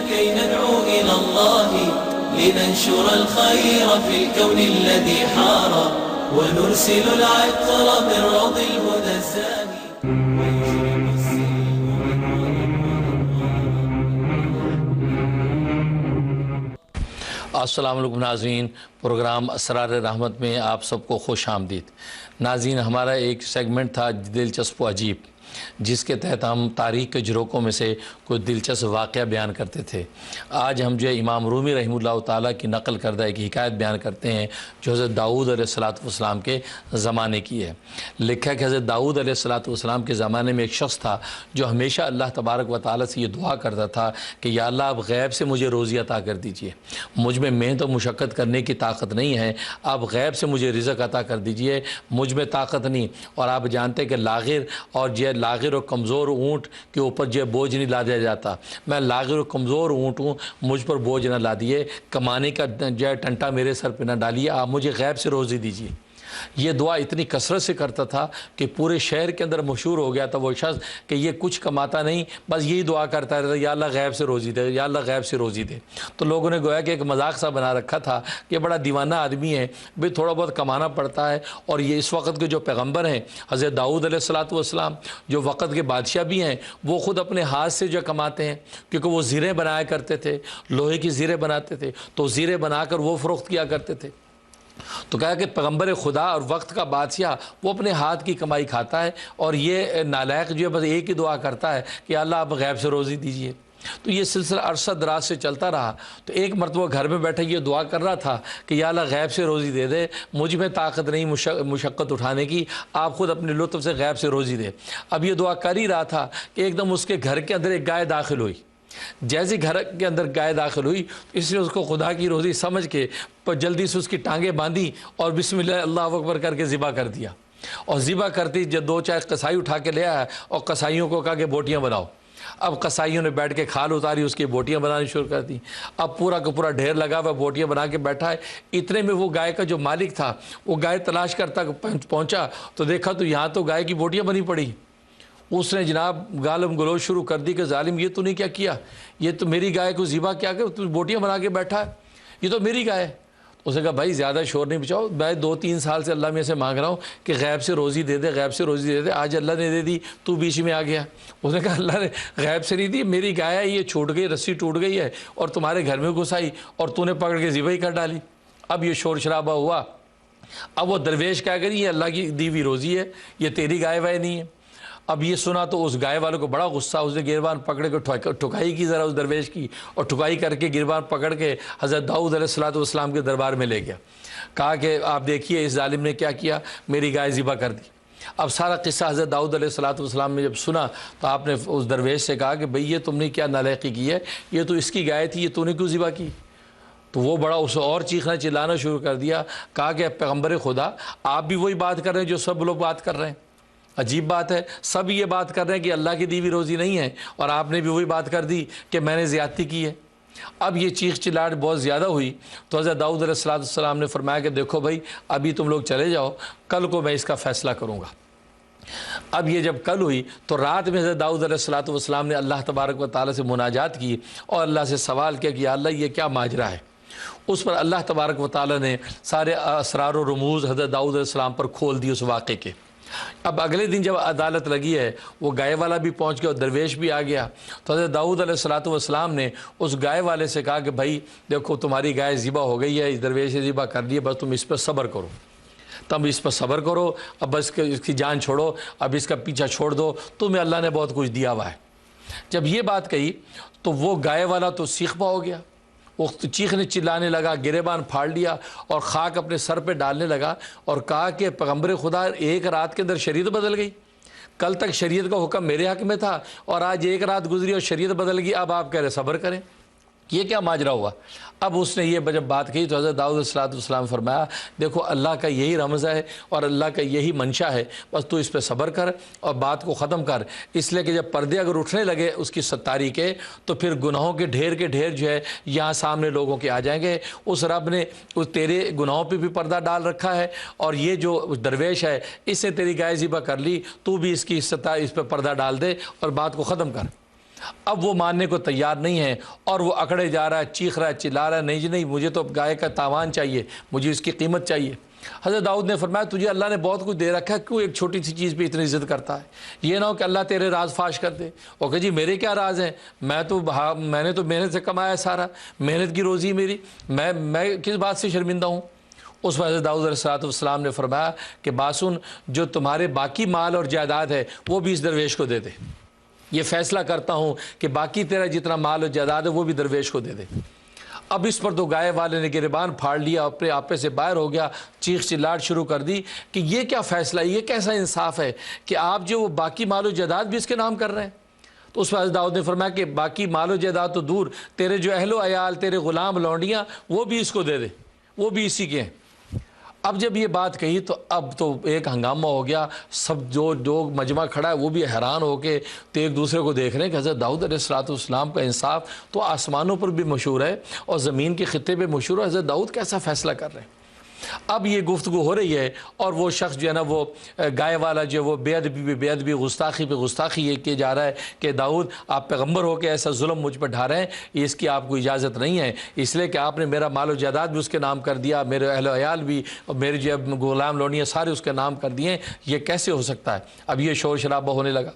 كي ندعو إلى الله لننشر الخير في الكون الذي حار ونرسل العطر من روض الهدى الزاهي ويشرق السلام علیکم ناظرین، پروگرام اسرار رحمت میں آپ سب کو خوش آمدید۔ ناظرین، ہمارا ایک سیگمنٹ تھا دلچسپ و عجیب، جس کے تحت ہم تاریخ کے جھروکوں میں سے کوئی دلچسپ واقعہ بیان کرتے تھے۔ آج ہم جو امام رومی رحمہ اللہ تعالیٰ کی نقل کردہ ایک حکایت بیان کرتے ہیں جو حضرت داؤد علیہ السلام کے زمانے کی ہے۔ لکھا ہے کہ حضرت داؤد علیہ السلام کے زمانے میں ایک شخص تھا جو ہمیشہ اللہ تبارک و تعالیٰ سے یہ دعا کرتا تھا کہ یا اللہ آپ غیب سے مجھے روزی عطا کر دیجئے، مجھ میں محنت و مشقت کرنے کی طاقت نہیں ہے، آپ غیب سے مجھے رزق عطا کر دیجئے، مجھ میں طاقت نہیں۔ اور آپ جانتے ہیں کہ لاغر اور کمزور اونٹ کے اوپر جو بوجھ نہیں لادا جاتا، میں لاغر اور کمزور اونٹ ہوں، مجھ پر بوجھ نہ لادیے، کمانے کا جو ہے ٹنٹا میرے سر پہ نہ ڈالیے، آپ مجھے غیب سے روزی دیجیے۔ یہ دعا اتنی کثرت سے کرتا تھا کہ پورے شہر کے اندر مشہور ہو گیا تھا وہ شخص کہ یہ کچھ کماتا نہیں، بس یہی دعا کرتا رہتا، یا اللہ غیب سے روزی دے، یا اللہ غیب سے روزی دے۔ تو لوگوں نے گویا کہ ایک مذاق سا بنا رکھا تھا کہ بڑا دیوانہ آدمی ہے، بھی تھوڑا بہت کمانا پڑتا ہے۔ اور یہ اس وقت کے جو پیغمبر ہیں حضرت داؤد علیہ السلام، جو وقت کے بادشاہ بھی ہیں، وہ خود اپنے ہاتھ سے جو کماتے ہیں، کیونکہ وہ زیریں بنایا کرتے تھے، لوہے کی زیریں بناتے تھے، تو زیریں بنا کر وہ فروخت کیا کرتے تھے۔ تو کہا کہ پیغمبر خدا اور وقت کا بادشاہ وہ اپنے ہاتھ کی کمائی کھاتا ہے، اور یہ نالائق جو ہے بس ایک ہی دعا کرتا ہے کہ اللہ آپ غیب سے روزی دیجئے۔ تو یہ سلسلہ عرصہ دراز سے چلتا رہا۔ تو ایک مرتبہ گھر میں بیٹھے یہ دعا کر رہا تھا کہ یا اللہ غیب سے روزی دے دے، مجھ میں طاقت نہیں مشقت اٹھانے کی، آپ خود اپنے لطف سے غیب سے روزی دے۔ اب یہ دعا کر ہی رہا تھا کہ ایک دم اس کے گھر کے اندر ایک گائے داخل ہوئی۔ جیسے گھر کے اندر گائے داخل ہوئی، اس نے اس کو خدا کی روزی سمجھ کے جلدی سے اس کی ٹانگیں باندھی اور بسم اللہ اللہ اکبر کر کے ذبح کر دیا۔ اور ذبح کرتی جب دو چار قصائی اٹھا کے لے آیا اور قصائیوں کو کہا کہ بوٹیاں بناؤ۔ اب قصائیوں نے بیٹھ کے کھال اتاری، اس کی بوٹیاں بنانی شروع کر دی۔ اب پورا کا پورا ڈھیر لگا ہوا بوٹیاں بنا کے بیٹھا ہے۔ اتنے میں وہ گائے کا جو مالک تھا وہ گائے تلاش کرتا پہنچا تو دیکھا تو یہاں تو گائے کی بوٹیاں بنی پڑی۔ اس نے جناب گالم گلوچ شروع کر دی کہ ظالم یہ تو نہیں کیا کیا، یہ تو میری گائے کو ذبح کیا کہ تو بوٹیاں بنا کے بیٹھا ہے، یہ تو میری گائے ہے۔ اس نے کہا بھائی زیادہ شور نہیں بچاؤ، میں 2-3 سال سے اللہ میں سے مانگ رہا ہوں کہ غیب سے روزی دے دے، غیب سے روزی دے دے، آج اللہ نے دے دی، تو بیچ میں آ گیا۔ اس نے کہا اللہ نے غیب سے نہیں دی، میری گائے ہے، یہ چھوٹ گئی، رسی ٹوٹ گئی ہے اور تمہارے گھر میں گھس آئی اور تو نے پکڑ کے ذبح ہی کر ڈالی۔ اب یہ شور شرابہ ہوا۔ اب وہ درویش کیا کری، یہ اللہ کی دی ہوئی روزی ہے، یہ تیری گائے وائے نہیں ہے۔ اب یہ سنا تو اس گائے والوں کو بڑا غصہ، اس نے گریبان پکڑ کے ٹھکائی کی ذرا اس درویش کی، اور ٹھکائی کر کے گریبان پکڑ کے حضرت داؤد علیہ السلام کے دربار میں لے گیا۔ کہا کہ آپ دیکھیے اس ظالم نے کیا کیا، میری گائے ذبح کر دی۔ اب سارا قصہ حضرت داؤد علیہ السلام نے جب سنا تو آپ نے اس درویش سے کہا کہ بھئی یہ تم نے کیا نالائقی کی ہے، یہ تو اس کی گائے تھی، یہ تو نے کیوں ذبح کی؟ تو وہ بڑا اسے اور چیخنا چلانا شروع کر دیا۔ کہا کہ پیغمبر خدا آپ بھی وہی بات کر رہے ہیں جو سب لوگ بات کر رہے ہیں، عجیب بات ہے، سب یہ بات کر رہے ہیں کہ اللہ کی دی ہوئی روزی نہیں ہے، اور آپ نے بھی وہی بات کر دی کہ میں نے زیادتی کی ہے۔ اب یہ چیخ چلاٹ بہت زیادہ ہوئی تو حضرت داؤد علیہ السلام نے فرمایا کہ دیکھو بھائی ابھی تم لوگ چلے جاؤ، کل کو میں اس کا فیصلہ کروں گا۔ اب یہ جب کل ہوئی تو رات میں حضرت داؤد علیہ السلام نے اللہ تبارک و تعالیٰ سے مناجات کی اور اللہ سے سوال کیا کہ یا اللہ یہ کیا ماجرا ہے۔ اس پر اللہ تبارک و تعالیٰ نے سارے اسرار و رموز حضرت داؤد علیہ السلام پر کھول دی اس واقعے کے۔ اب اگلے دن جب عدالت لگی ہے، وہ گائے والا بھی پہنچ گیا اور درویش بھی آ گیا، تو حضرت داؤد علیہ السلام نے اس گائے والے سے کہا کہ بھائی دیکھو تمہاری گائے ذبح ہو گئی ہے، اس درویش نے ذبح کر دی ہے، بس تم اس پر صبر کرو، تم اس پر صبر کرو، اب بس اس کی جان چھوڑو، اب اس کا پیچھا چھوڑ دو، تمہیں اللہ نے بہت کچھ دیا ہوا ہے۔ جب یہ بات کہی تو وہ گائے والا تو سیخپا ہو گیا، وہ چیخنے چلانے لگا، گریبان پھاڑ لیا اور خاک اپنے سر پہ ڈالنے لگا اور کہا کہ پیغمبر خدا ایک رات کے اندر شریعت بدل گئی، کل تک شریعت کا حکم میرے حق میں تھا اور آج ایک رات گزری اور شریعت بدل گئی، اب آپ کہہ رہے صبر کریں، یہ کیا ماجرا ہوا؟ اب اس نے یہ جب بات کہی تو حضرت داؤد علیہ السلام فرمایا دیکھو اللہ کا یہی رمز ہے اور اللہ کا یہی منشا ہے، بس تو اس پہ صبر کر اور بات کو ختم کر، اس لیے کہ جب پردے اگر اٹھنے لگے اس کی ستاری کے تو پھر گناہوں کے ڈھیر جو ہے یہاں سامنے لوگوں کے آ جائیں گے۔ اس رب نے اس تیرے گناہوں پہ بھی پردہ ڈال رکھا ہے اور یہ جو درویش ہے اس سے تیری گائے ذبح کر لی، تو بھی اس کی اس پہ پردہ ڈال دے اور بات کو ختم کر۔ اب وہ ماننے کو تیار نہیں ہے اور وہ اکڑے جا رہا ہے، چیخ رہا ہے، چلا رہا ہے، نہیں جی نہیں، مجھے تو اب گائے کا تاوان چاہیے، مجھے اس کی قیمت چاہیے۔ حضرت داؤد نے فرمایا تجھے اللہ نے بہت کچھ دے رکھا ہے، کیوں ایک چھوٹی سی چیز پہ اتنی ضد کرتا ہے؟ یہ نہ ہو کہ اللہ تیرے راز فاش کر دے۔ اور کہ جی میرے کیا راز ہیں، میں نے تو محنت سے کمایا ہے سارا، محنت کی روزی میری، میں کس بات سے شرمندہ ہوں؟ اس وقت حضرت داؤد علیہ السلام نے فرمایا کہ باسن، جو تمہارے باقی مال اور جائیداد ہے وہ بھی اس درویش کو دے دے، یہ فیصلہ کرتا ہوں کہ باقی تیرا جتنا مال اور جائیداد ہے وہ بھی درویش کو دے دے۔ اب اس پر تو گائے والے نے گریبان پھاڑ لیا، اپنے آپے سے باہر ہو گیا، چیخ چلاٹ شروع کر دی کہ یہ کیا فیصلہ ہے، یہ کیسا انصاف ہے کہ آپ جو وہ باقی مال و جائیداد بھی اس کے نام کر رہے ہیں؟ تو اس وقت داؤد نے فرمایا کہ باقی مال و جائیداد تو دور، تیرے جو اہل و عیال، تیرے غلام لونڈیاں، وہ بھی اس کو دے دے، وہ بھی اسی کے ہیں۔ اب جب یہ بات کہی تو اب تو ایک ہنگامہ ہو گیا، سب جو لوگ مجمع کھڑا ہے وہ بھی حیران ہو کے تو ایک دوسرے کو دیکھ رہے ہیں کہ حضرت داؤد علیہ السلام کا انصاف تو آسمانوں پر بھی مشہور ہے اور زمین کے خطے پہ مشہور ہے، حضرت داؤد کیسا فیصلہ کر رہے ہیں؟ اب یہ گفتگو ہو رہی ہے اور وہ شخص جو ہے نا، وہ گائے والا جو وہ بے ادبی گستاخی پہ گستاخی یہ کیے جا رہا ہے کہ داؤد آپ پیغمبر ہو کے ایسا ظلم مجھ پر ڈھا رہے ہیں، اس کی آپ کو اجازت نہیں ہے، اس لیے کہ آپ نے میرا مال و جائیداد بھی اس کے نام کر دیا، میرے اہل و عیال بھی اور میرے جو غلام لونیاں سارے اس کے نام کر دیے، یہ کیسے ہو سکتا ہے؟ اب یہ شور شرابہ ہونے لگا۔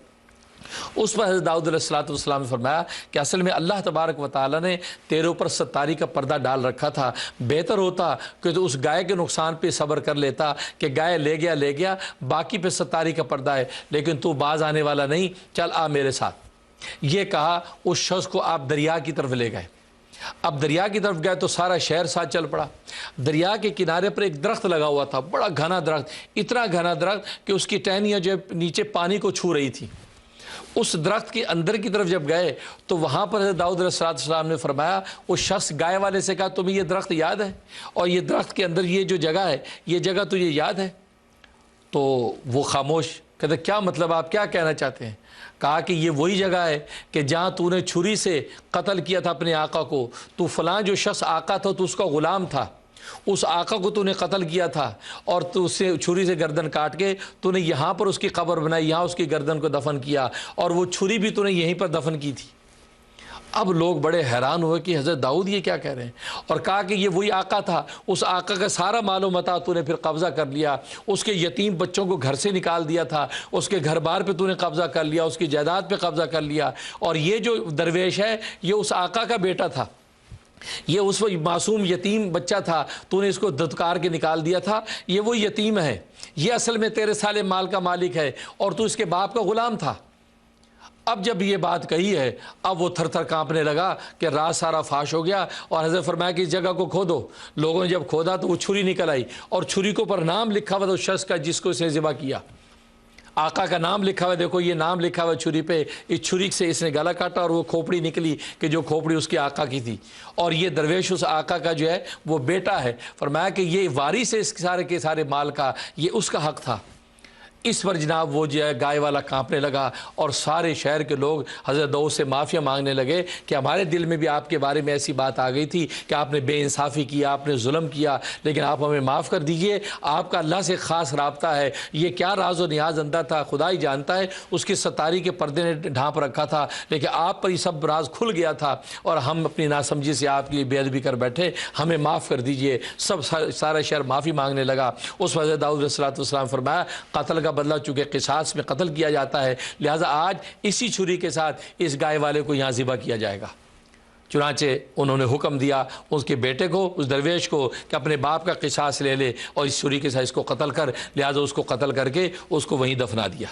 اس پر حضرت داؤد علیہ السلام نے فرمایا کہ اصل میں اللہ تبارک و تعالیٰ نے تیرے اوپر ستاری کا پردہ ڈال رکھا تھا، بہتر ہوتا کہ تو اس گائے کے نقصان پہ صبر کر لیتا کہ گائے لے گیا، باقی پہ ستاری کا پردہ ہے، لیکن تو باز آنے والا نہیں، چل آ میرے ساتھ۔ یہ کہا اس شخص کو آپ دریا کی طرف لے گئے۔ اب دریا کی طرف گئے تو سارا شہر ساتھ چل پڑا۔ دریا کے کنارے پر ایک درخت لگا ہوا تھا، بڑا گھنا درخت، اتنا گھنا درخت کہ اس کی ٹہنیاں جو نیچے پانی کو چھو رہی تھی۔ اس درخت کے اندر کی طرف جب گئے تو وہاں پر حضرت داؤد علیہ السلام نے فرمایا، اس شخص گائے والے سے کہا تمہیں یہ درخت یاد ہے اور یہ درخت کے اندر یہ جو جگہ ہے یہ جگہ تجھے یاد ہے؟ تو وہ خاموش، کہتے کیا مطلب، آپ کیا کہنا چاہتے ہیں؟ کہا کہ یہ وہی جگہ ہے کہ جہاں تو نے چھری سے قتل کیا تھا اپنے آقا کو، تو فلاں جو شخص آقا تھا تو اس کا غلام تھا، اس آقا کو تو نے قتل کیا تھا اور تو اسے چھری سے گردن کاٹ کے تو نے یہاں پر اس کی قبر بنائی، یہاں اس کی گردن کو دفن کیا اور وہ چھری بھی تو نے یہیں پر دفن کی تھی۔ اب لوگ بڑے حیران ہوئے کہ حضرت داؤد یہ کیا کہہ رہے ہیں، اور کہا کہ یہ وہی آقا تھا، اس آقا کا سارا مال و متاع تو نے پھر قبضہ کر لیا، اس کے یتیم بچوں کو گھر سے نکال دیا تھا، اس کے گھر بار پہ تو نے قبضہ کر لیا، اس کی جائیداد پہ قبضہ کر لیا، اور یہ جو درویش ہے یہ اس آقا کا بیٹا تھا، یہ اس وقت معصوم یتیم بچہ تھا، تو نے اس کو دھتکار کے نکال دیا تھا، یہ وہ یتیم ہے، یہ اصل میں تیرے سارے مال کا مالک ہے اور تو اس کے باپ کا غلام تھا۔ اب جب یہ بات کہی ہے اب وہ تھر تھر کانپنے لگا کہ راز سارا فاش ہو گیا، اور حضرت فرمایا کہ اس جگہ کو کھودو۔ لوگوں نے جب کھودا تو وہ چھری نکل آئی اور چھری کو پر نام لکھا ہوا تھا اس شخص کا جس کو اس نے ذبح کیا، آقا کا نام لکھا ہوا، دیکھو یہ نام لکھا ہوا چھری پہ، اس چھری سے اس نے گلا کاٹا اور وہ کھوپڑی نکلی کہ جو کھوپڑی اس کے آقا کی تھی، اور یہ درویش اس آقا کا جو ہے وہ بیٹا ہے۔ فرمایا کہ یہ وارث ہے اس سارے کے سارے مال کا، یہ اس کا حق تھا۔ اس پر جناب وہ جو ہے گائے والا کانپنے لگا اور سارے شہر کے لوگ حضرت داؤد سے معافیا مانگنے لگے کہ ہمارے دل میں بھی آپ کے بارے میں ایسی بات آ گئی تھی کہ آپ نے بے انصافی کی، آپ نے ظلم کیا، لیکن آپ ہمیں معاف کر دیجئے، آپ کا اللہ سے خاص رابطہ ہے، یہ کیا راز و نیاز اندر تھا خدا ہی جانتا ہے، اس کی ستاری کے پردے نے ڈھانپ رکھا تھا، لیکن آپ پر یہ سب راز کھل گیا تھا اور ہم اپنی ناسمجھی سے آپ کے لیے بے ادبی کر بیٹھے، ہمیں معاف کر دیجئے۔ سارا شہر معافی مانگنے لگا۔ اس وقت داؤد علیہ السلام فرمایا قتل کا بدلہ چونکہ قصاص میں قتل کیا جاتا ہے، لہٰذا آج اسی چھری کے ساتھ اس گائے والے کو یہاں ذبح کیا جائے گا۔ چنانچہ انہوں نے حکم دیا اس کے بیٹے کو، اس درویش کو، کہ اپنے باپ کا قصاص لے لے اور اس چھری کے ساتھ اس کو قتل کر، لہٰذا اس کو قتل کر کے اس کو وہیں دفنا دیا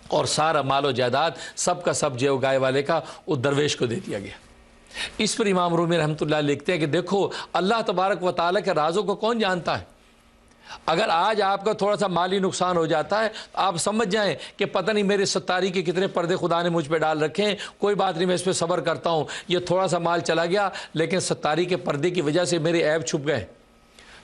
اور سارا مال و جائیداد سب کا سب جو گائے والے کا اس درویش کو دے دیا گیا۔ اس پر امام رومی رحمۃ اللہ لکھتے ہیں کہ دیکھو اللہ تبارک و تعالیٰ کے رازوں کو کون جانتا ہے؟ اگر آج آپ کا تھوڑا سا مالی نقصان ہو جاتا ہے تو آپ سمجھ جائیں کہ پتہ نہیں میرے ستاری کے کتنے پردے خدا نے مجھ پہ ڈال رکھے ہیں، کوئی بات نہیں میں اس پہ صبر کرتا ہوں، یہ تھوڑا سا مال چلا گیا لیکن ستاری کے پردے کی وجہ سے میرے عیب چھپ گئے۔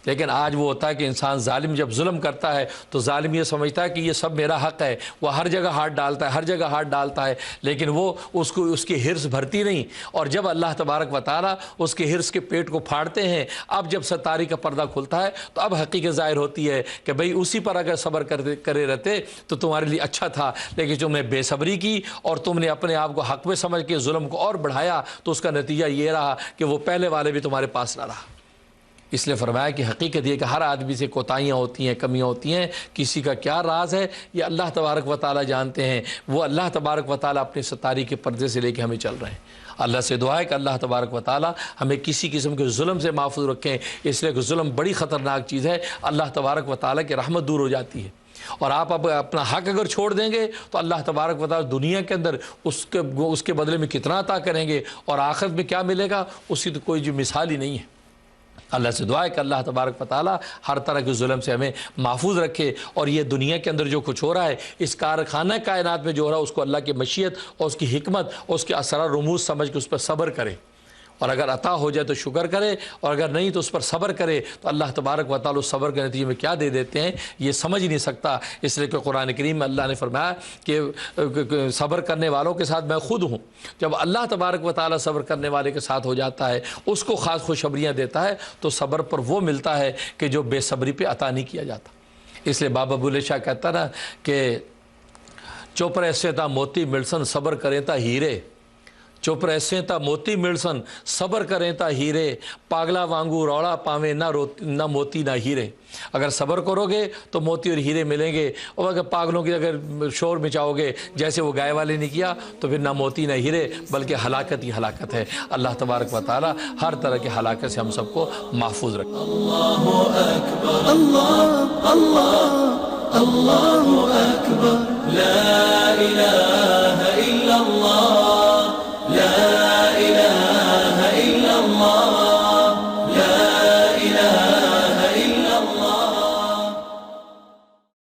لیکن آج وہ ہوتا ہے کہ انسان ظالم جب ظلم کرتا ہے تو ظالم یہ سمجھتا ہے کہ یہ سب میرا حق ہے، وہ ہر جگہ ہاتھ ڈالتا ہے، ہر جگہ ہاتھ ڈالتا ہے، لیکن وہ اس کی حرص بھرتی نہیں۔ اور جب اللہ تبارک و تعالیٰ اس کے حرص کے پیٹ کو پھاڑتے ہیں، اب جب ستاری کا پردہ کھلتا ہے تو اب حقیقت ظاہر ہوتی ہے کہ بھئی اسی پر اگر صبر کرے رہتے تو تمہارے لیے اچھا تھا، لیکن تم نے بے صبری کی اور تم نے اپنے آپ کو حق میں سمجھ کے ظلم کو اور بڑھایا، تو اس کا نتیجہ یہ رہا کہ وہ پہلے والے بھی تمہارے پاس نہ رہا۔ اس لیے فرمایا کہ حقیقت یہ کہ ہر آدمی سے کوتاہیاں ہوتی ہیں، کمیاں ہوتی ہیں، کسی کا کیا راز ہے یہ اللہ تبارک و تعالیٰ جانتے ہیں۔ وہ اللہ تبارک و تعالیٰ اپنے ستاری کے پردے سے لے کے ہمیں چل رہے ہیں۔ اللہ سے دعا ہے کہ اللہ تبارک و تعالیٰ ہمیں کسی قسم کے ظلم سے محفوظ رکھیں، اس لیے کہ ظلم بڑی خطرناک چیز ہے، اللہ تبارک و تعالیٰ کی رحمت دور ہو جاتی ہے۔ اور آپ اپنا حق اگر چھوڑ دیں گے تو اللہ تبارک و تعالیٰ دنیا کے اندر اس کے بدلے میں کتنا عطا کریں گے، اور آخرت میں کیا ملے گا اس کی تو کوئی جو مثال ہی نہیں ہے۔ اللہ سے دعا ہے کہ اللہ تبارک و تعالیٰ ہر طرح کے ظلم سے ہمیں محفوظ رکھے، اور یہ دنیا کے اندر جو کچھ ہو رہا ہے، اس کارخانہ کائنات میں جو ہو رہا ہے، اس کو اللہ کی مشیت اور اس کی حکمت اور اس کے اسرار رموز سمجھ کے اس پر صبر کرے، اور اگر عطا ہو جائے تو شکر کرے، اور اگر نہیں تو اس پر صبر کرے، تو اللہ تبارک و تعالیٰ اس صبر کے نتیجے میں کیا دے دیتے ہیں یہ سمجھ نہیں سکتا۔ اس لیے کہ قرآن کریم میں اللہ نے فرمایا کہ صبر کرنے والوں کے ساتھ میں خود ہوں۔ جب اللہ تبارک و تعالیٰ صبر کرنے والے کے ساتھ ہو جاتا ہے، اس کو خاص خوشخبریاں دیتا ہے، تو صبر پر وہ ملتا ہے کہ جو بے صبری پہ عطا نہیں کیا جاتا۔ اس لیے بابا بلے شاہ کہتا نا کہ چپ رہسے تا موتی ملسن صبر کریں تا ہیرے، چپ رہسیں تا موتی ملسن صبر کریں تا ہیرے، پاگلا وانگو روڑا پاویں نہ موتی نہ ہیرے۔ اگر صبر کرو گے تو موتی اور ہیرے ملیں گے، اور اگر پاگلوں کی اگر شور مچاؤ گے جیسے وہ گائے والے نے کیا تو پھر نہ موتی نہ ہیرے بلکہ ہلاکت ہی ہلاکت ہے۔ اللہ تبارک و تعالی ہر طرح کی ہلاکت سے ہم سب کو محفوظ رکھے۔ اللہ اکبر، اللہ اللہ اللہ اکبر۔